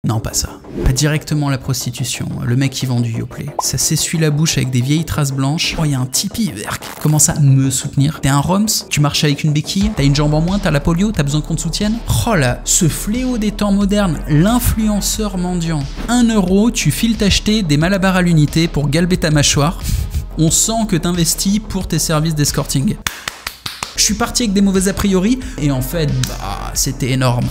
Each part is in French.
Non, pas ça. Pas directement la prostitution, le mec qui vend du Yoplait. Ça s'essuie la bouche avec des vieilles traces blanches. Oh, il y a un Tipeee, verk. Commence à me soutenir. T'es un Roms, tu marches avec une béquille, t'as une jambe en moins, t'as la polio, t'as besoin qu'on te soutienne. Oh là, ce fléau des temps modernes, l'influenceur mendiant. 1 €, tu files t'acheter des malabars à l'unité pour galber ta mâchoire. On sent que t'investis pour tes services d'escorting. Je suis parti avec des mauvais a priori et en fait, c'était énorme.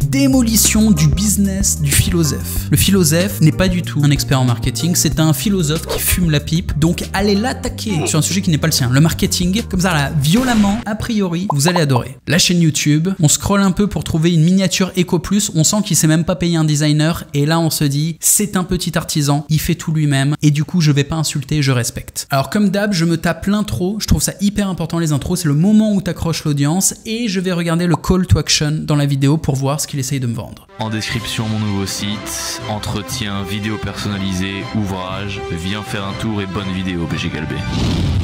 Démolition du business du philosophe. Le philosophe n'est pas du tout un expert en marketing, c'est un philosophe qui fume la pipe, donc allez l'attaquer sur un sujet qui n'est pas le sien. Le marketing, comme ça là, violemment, a priori, vous allez adorer. La chaîne YouTube, on scrolle un peu pour trouver une miniature Eco Plus, on sent qu'il s'est même pas payé un designer, et là on se dit, c'est un petit artisan, il fait tout lui-même, et du coup je vais pas insulter, je respecte. Alors comme d'hab, je me tape l'intro, je trouve ça hyper important les intros, c'est le moment où t'accroches l'audience, et je vais regarder le call to action dans la vidéo pour voir ce qu'il essaye de me vendre. En description, mon nouveau site, entretien, vidéo personnalisée, ouvrage, viens faire un tour et bonne vidéo BG Galbé.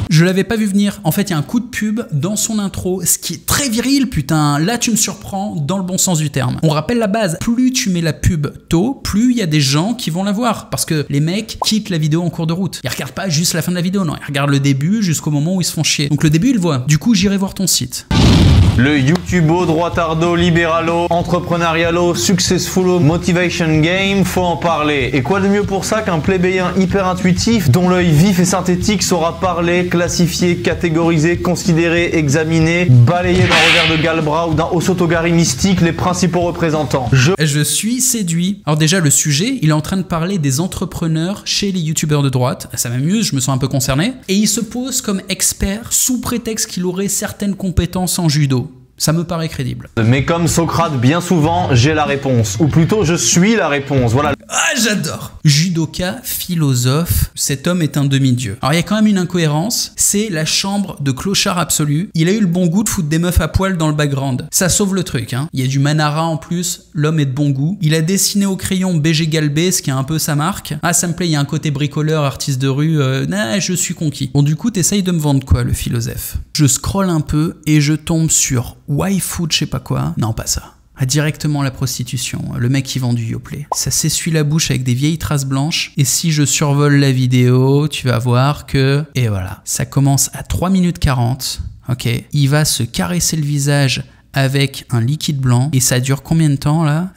Je l'avais pas vu venir, en fait il y a un coup de pub dans son intro, ce qui est très viril putain, là tu me surprends dans le bon sens du terme. On rappelle la base, plus tu mets la pub tôt, plus il y a des gens qui vont la voir, parce que les mecs quittent la vidéo en cours de route. Ils regardent pas juste la fin de la vidéo, non, ils regardent le début jusqu'au moment où ils se font chier. Donc le début ils le voient, du coup j'irai voir ton site. Le YouTubo, droitardo, libéralo, entrepreneurialo, successfulo, motivation game, faut en parler. Et quoi de mieux pour ça qu'un plébéien hyper intuitif dont l'œil vif et synthétique saura parler, classifier, catégoriser, considérer, examiner, balayer d'un revers de galbras ou d'un osotogari mystique les principaux représentants. Je suis séduit. Alors déjà le sujet, il est en train de parler des entrepreneurs chez les youtubeurs de droite. Ça m'amuse, je me sens un peu concerné. Et il se pose comme expert sous prétexte qu'il aurait certaines compétences en judo. Ça me paraît crédible. Mais comme Socrate bien souvent, j'ai la réponse. Ou plutôt, je suis la réponse. Voilà. Ah, j'adore. Judoka, philosophe, cet homme est un demi-dieu. Alors il y a quand même une incohérence, c'est la chambre de clochard absolu. Il a eu le bon goût de foutre des meufs à poil dans le background. Ça sauve le truc, hein. Il y a du Manara en plus, l'homme est de bon goût. Il a dessiné au crayon BG Galbé, ce qui est un peu sa marque. Ah, ça me plaît, il y a un côté bricoleur, artiste de rue. Je suis conquis. Bon, du coup, t'essayes de me vendre quoi, le philosophe? Je scrolle un peu et je tombe sur waifu, je sais pas quoi. Non, pas ça. Ah, directement la prostitution, le mec qui vend du Yoplait. Ça s'essuie la bouche avec des vieilles traces blanches, et si je survole la vidéo, tu vas voir que... Et voilà, ça commence à 3 minutes 40, ok. Il va se caresser le visage avec un liquide blanc, et ça dure combien de temps là?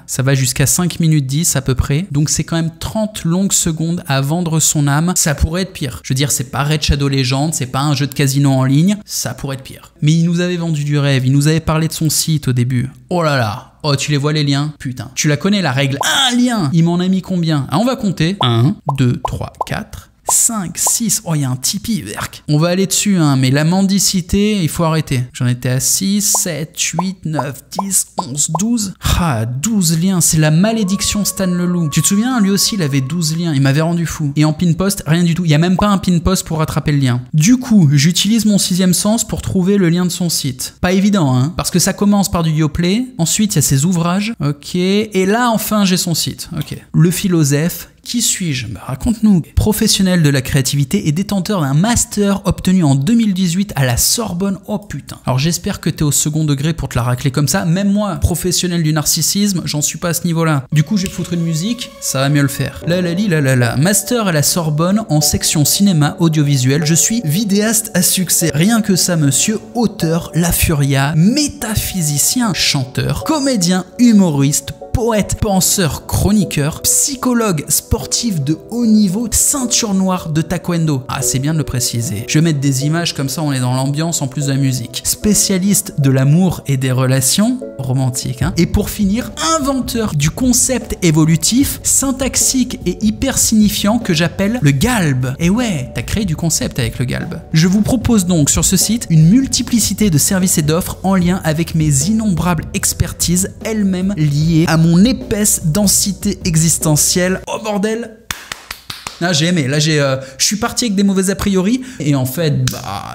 Ça va jusqu'à 5 minutes 10 à peu près, donc c'est quand même 30 longues secondes à vendre son âme. Ça pourrait être pire, je veux dire, c'est pas Raid Shadow Legends, c'est pas un jeu de casino en ligne, ça pourrait être pire. Mais il nous avait vendu du rêve, il nous avait parlé de son site au début. Oh là là. Oh, tu les vois les liens? Putain. Tu la connais la règle? Un lien. Il m'en a mis combien? Ah, on va compter. 1, 2, 3, 4... 5, 6, oh il y a un Tipeee, verk. On va aller dessus, hein, mais la mendicité, il faut arrêter. J'en étais à 6, 7, 8, 9, 10, 11, 12. Ah, 12 liens, c'est la malédiction Stan Leloup. Tu te souviens, lui aussi, il avait 12 liens, il m'avait rendu fou. Et en pin post, rien du tout. Il n'y a même pas un pin post pour rattraper le lien. Du coup, j'utilise mon 6e sens pour trouver le lien de son site. Pas évident, hein, parce que ça commence par du Yoplait, ensuite il y a ses ouvrages, ok, et là enfin j'ai son site, ok. Le philosophe. Qui suis-je? Bah, raconte-nous. Professionnel de la créativité et détenteur d'un master obtenu en 2018 à la Sorbonne. Oh putain. Alors j'espère que t'es au second degré pour te la racler comme ça. Même moi, professionnel du narcissisme, j'en suis pas à ce niveau-là. Du coup, je vais te foutre une musique, ça va mieux le faire. La. Master à la Sorbonne en section cinéma audiovisuel. Je suis vidéaste à succès. Rien que ça, monsieur. Auteur, La Furia, métaphysicien, chanteur, comédien, humoriste, poète, penseur, chroniqueur, psychologue, sportif de haut niveau, ceinture noire de taekwondo. Ah, c'est bien de le préciser. Je vais mettre des images comme ça, on est dans l'ambiance en plus de la musique. Spécialiste de l'amour et des relations, romantique, hein. Et pour finir, inventeur du concept évolutif, syntaxique et hyper signifiant que j'appelle le galbe. Et ouais, t'as créé du concept avec le galbe. Je vous propose donc sur ce site une multiplicité de services et d'offres en lien avec mes innombrables expertises, elles-mêmes liées à mon épaisse densité existentielle. Oh bordel! Ah, j'ai aimé, là je suis parti avec des mauvais a priori et en fait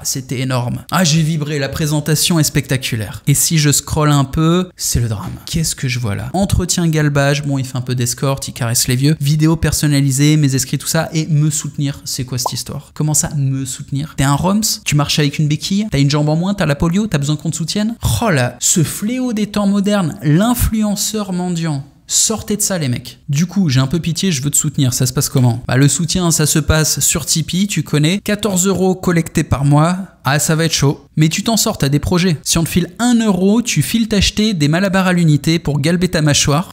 c'était énorme. Ah, j'ai vibré, la présentation est spectaculaire. Et si je scrolle un peu, c'est le drame. Qu'est-ce que je vois là? Entretien galbage, bon il fait un peu d'escorte, il caresse les vieux. Vidéo personnalisée, mes escrits, tout ça. Et me soutenir, c'est quoi cette histoire? Comment ça, me soutenir? T'es un Roms? Tu marches avec une béquille? T'as une jambe en moins? T'as la polio? T'as besoin qu'on te soutienne? Oh là, ce fléau des temps modernes, l'influenceur mendiant. Sortez de ça les mecs. Du coup, j'ai un peu pitié, je veux te soutenir. Ça se passe comment? Le soutien, ça se passe sur Tipeee, tu connais. 14 € collectés par mois. Ah, ça va être chaud. Mais tu t'en sors, t'as des projets. Si on te file 1 €, tu files t'acheter des malabars à l'unité pour galber ta mâchoire.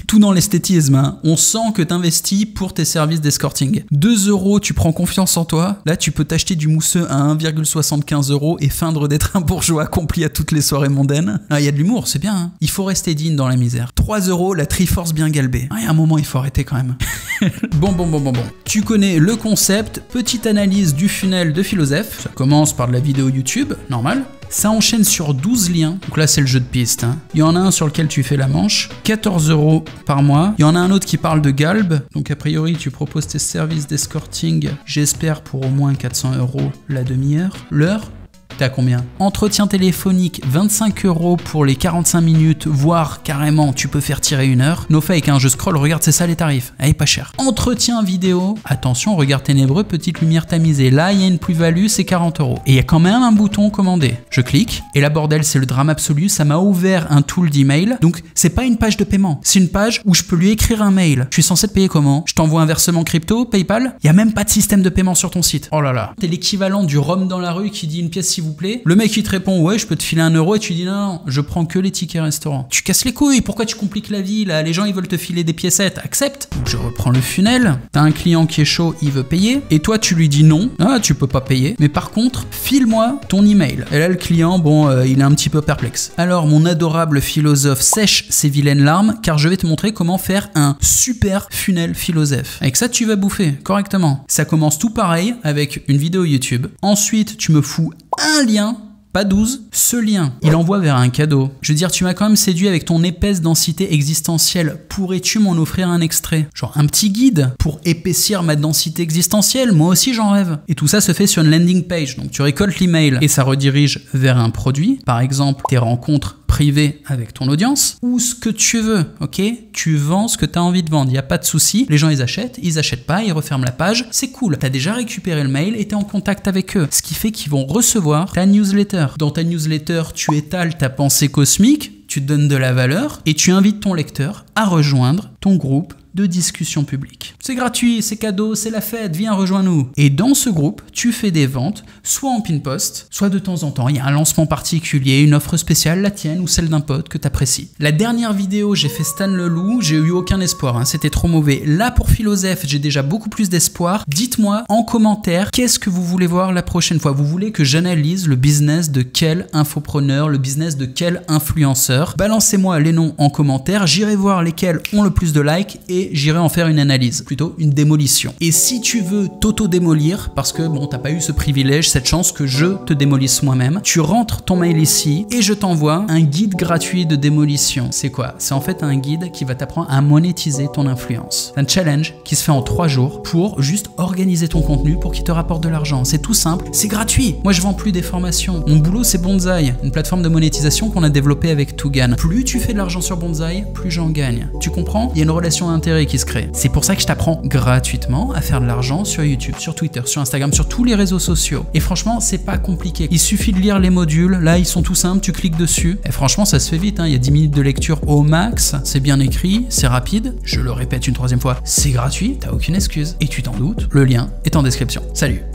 Tout dans l'esthétisme, hein. On sent que t'investis pour tes services d'escorting. 2 €, tu prends confiance en toi. Là, tu peux t'acheter du mousseux à 1,75 € et feindre d'être un bourgeois accompli à toutes les soirées mondaines. Ah, y a de l'humour, c'est bien, hein. Il faut rester digne dans la misère. 3 €, la Triforce bien galbée. Ah, y a un moment, il faut arrêter quand même. Bon. Tu connais le concept. Petite analyse du funnel de Philosophe. Ça commence par de la vidéo YouTube, normal. Ça enchaîne sur 12 liens. Donc là, c'est le jeu de piste, hein. Il y en a un sur lequel tu fais la manche. 14 € par mois. Il y en a un autre qui parle de galbe. Donc a priori, tu proposes tes services d'escorting, j'espère pour au moins 400 € la demi-heure. L'heure, t'as combien? Entretien téléphonique, 25 € pour les 45 minutes, voire carrément, tu peux faire tirer 1 heure. No fake, hein, je scroll, regarde, c'est ça les tarifs. Allez, pas cher. Entretien vidéo, attention, regard ténébreux, petite lumière tamisée. Là, il y a une plus-value, c'est 40 €. Et il y a quand même un bouton commander. Je clique, et là, bordel, c'est le drame absolu. Ça m'a ouvert un tool d'email. Donc, c'est pas une page de paiement. C'est une page où je peux lui écrire un mail. Je suis censé te payer comment? Je t'envoie un versement crypto, PayPal? Il y a même pas de système de paiement sur ton site. Oh là là. T'es l'équivalent du rhum dans la rue qui dit une pièce s'il vous plaît. Le mec il te répond ouais, je peux te filer 1 € et tu dis non, je prends que les tickets restaurant. Tu casses les couilles, pourquoi tu compliques la vie là? Les gens ils veulent te filer des piécettes, accepte. Donc je reprends le funnel, t'as un client qui est chaud, il veut payer et toi tu lui dis non, tu peux pas payer, mais par contre file-moi ton email. Et là le client, il est un petit peu perplexe. Alors mon adorable philosophe sèche ses vilaines larmes car je vais te montrer comment faire un super funnel philosophe. Avec ça tu vas bouffer correctement. Ça commence tout pareil avec une vidéo YouTube. Ensuite tu me fous un lien, pas 12, ce lien, il envoie vers un cadeau. Je veux dire, tu m'as quand même séduit avec ton épaisse densité existentielle. Pourrais-tu m'en offrir un extrait? Genre un petit guide pour épaissir ma densité existentielle? Moi aussi j'en rêve. Et tout ça se fait sur une landing page. Donc tu récoltes l'email et ça redirige vers un produit. Par exemple, tes rencontres privées avec ton audience ou ce que tu veux, ok? Tu vends ce que tu as envie de vendre, il n'y a pas de souci. Les gens ils achètent pas, ils referment la page, c'est cool. Tu as déjà récupéré le mail et tu es en contact avec eux. Ce qui fait qu'ils vont recevoir ta newsletter. Dans ta newsletter, tu étales ta pensée cosmique, tu donnes de la valeur et tu invites ton lecteur à rejoindre ton groupe de discussion publique. C'est gratuit, c'est cadeau, c'est la fête, viens rejoins-nous. Et dans ce groupe, tu fais des ventes, soit en pin post, soit de temps en temps, il y a un lancement particulier, une offre spéciale, la tienne ou celle d'un pote que t'apprécies. La dernière vidéo, j'ai fait Stan Leloup, j'ai eu aucun espoir, hein, c'était trop mauvais. Là, pour Philosophe, j'ai déjà beaucoup plus d'espoir. Dites-moi en commentaire, qu'est-ce que vous voulez voir la prochaine fois? Vous voulez que j'analyse le business de quel infopreneur, le business de quel influenceur? Balancez-moi les noms en commentaire, j'irai voir lesquels ont le plus de likes et j'irai en faire une analyse, plutôt une démolition. Et si tu veux t'auto-démolir, parce que t'as pas eu ce privilège, cette chance que je te démolisse moi-même, tu rentres ton mail ici et je t'envoie un guide gratuit de démolition. C'est quoi? C'est en fait un guide qui va t'apprendre à monétiser ton influence. C'est un challenge qui se fait en 3 jours pour juste organiser ton contenu pour qu'il te rapporte de l'argent. C'est tout simple, c'est gratuit. Moi je vends plus des formations. Mon boulot c'est Bonzai, une plateforme de monétisation qu'on a développée avec Tougan. Plus tu fais de l'argent sur Bonzai, plus j'en gagne. Tu comprends? Il y a une relation d'intérêt qui se crée. C'est pour ça que je t'apprends gratuitement à faire de l'argent sur YouTube, sur Twitter, sur Instagram, sur tous les réseaux sociaux. Et franchement, c'est pas compliqué. Il suffit de lire les modules. Là, ils sont tout simples. Tu cliques dessus. Et franchement, ça se fait vite, hein. Il y a 10 minutes de lecture au max. C'est bien écrit, c'est rapide. Je le répète une 3e fois, c'est gratuit. T'as aucune excuse. Et tu t'en doutes, le lien est en description. Salut!